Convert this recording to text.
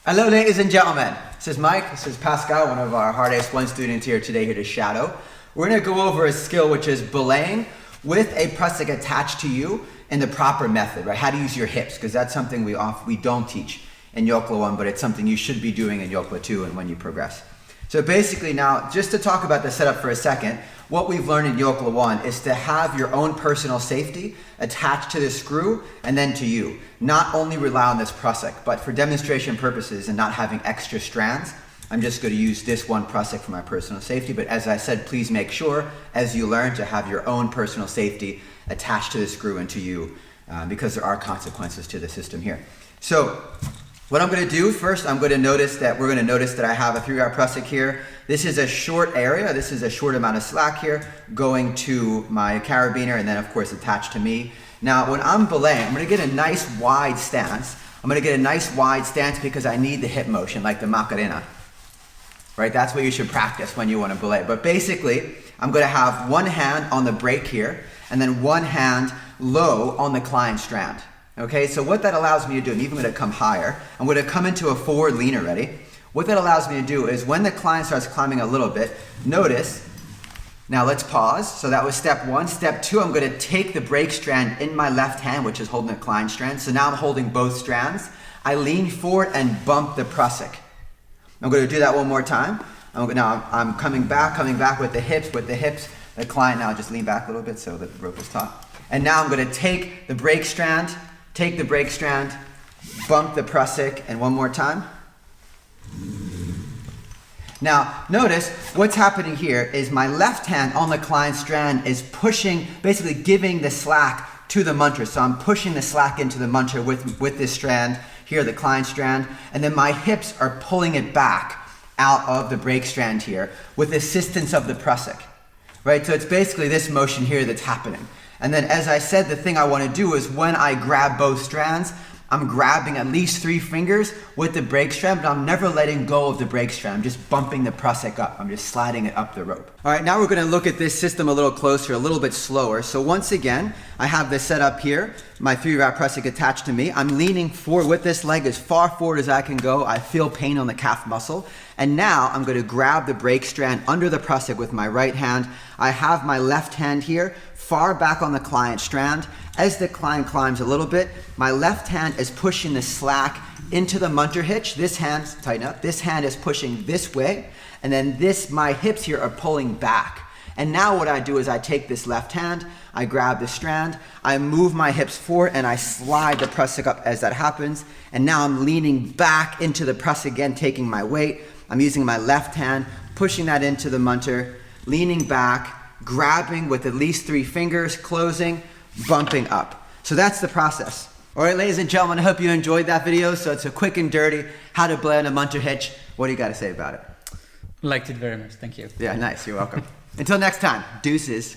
Hello ladies and gentlemen, this is Mike, this is Pascal, one of our Hard Ace 1 students here today, here to shadow. We're going to go over a skill which is belaying with a Prusik attached to you in the proper method, right? How to use your hips, because that's something we don't teach in Yoke 1, but it's something you should be doing in Yoke 2 and when you progress. So basically now, just to talk about the setup for a second, what we've learned in Yoke 1 is to have your own personal safety attached to the screw and then to you. Not only rely on this Prusik, but for demonstration purposes and not having extra strands, I'm just going to use this one Prusik for my personal safety. But as I said, please make sure as you learn to have your own personal safety attached to the screw and to you because there are consequences to the system here. So what I'm going to do first, we're going to notice that I have a 3-hour Prusik here. This is a short area. This is a short amount of slack here going to my carabiner and then of course attached to me. Now when I'm belaying, I'm going to get a nice wide stance. Because I need the hip motion like the Macarena. Right? That's what you should practice when you want to belay. But basically, I'm going to have one hand on the brake here and then one hand low on the climb strand. Okay, so what that allows me to do, and even going to come higher, I'm going to come into a forward lean already. What that allows me to do is when the climb starts climbing a little bit, notice, now let's pause. So that was step 1. Step 2, I'm going to take the brake strand in my left hand, which is holding the climb strand. So now I'm holding both strands. I lean forward and bump the Prusik. I'm going to do that one more time. I'm coming back with the hips, the climb. Now just lean back a little bit so that the rope is taut. And now I'm going to take the brake strand, bump the Prusik, and one more time. Now, notice what's happening here is my left hand on the climb strand is pushing, basically giving the slack to the Munter. So I'm pushing the slack into the Munter with this strand, here the climb strand, and then my hips are pulling it back out of the brake strand here with assistance of the Prusik. Right? So it's basically this motion here that's happening. And then as I said, the thing I want to do is when I grab both strands, I'm grabbing at least 3 fingers with the brake strand, but I'm never letting go of the brake strand. I'm just bumping the Prusik up. I'm just sliding it up the rope. All right, now we're going to look at this system a little closer, a little bit slower. So once again, I have this set up here, my 3-wrap Prusik attached to me. I'm leaning forward with this leg as far forward as I can go. I feel pain on the calf muscle. And now I'm going to grab the brake strand under the Prusik with my right hand. I have my left hand here, far back on the client strand. As the client climbs a little bit, my left hand is pushing the slack into the Munter hitch. This hand, tighten up, this hand is pushing this way, and then my hips here are pulling back. And now what I do is I take this left hand, I grab the strand, I move my hips forward, and I slide the Prusik up as that happens. And now I'm leaning back into the Prusik again, taking my weight. I'm using my left hand, pushing that into the Munter, leaning back, grabbing with at least 3 fingers, closing, bumping up. So that's the process. All right, ladies and gentlemen, I hope you enjoyed that video. So it's a quick and dirty how to belay on a Munter hitch. What do you got to say about it? Liked it very much. Thank you. Yeah, nice. You're welcome. Until next time, deuces.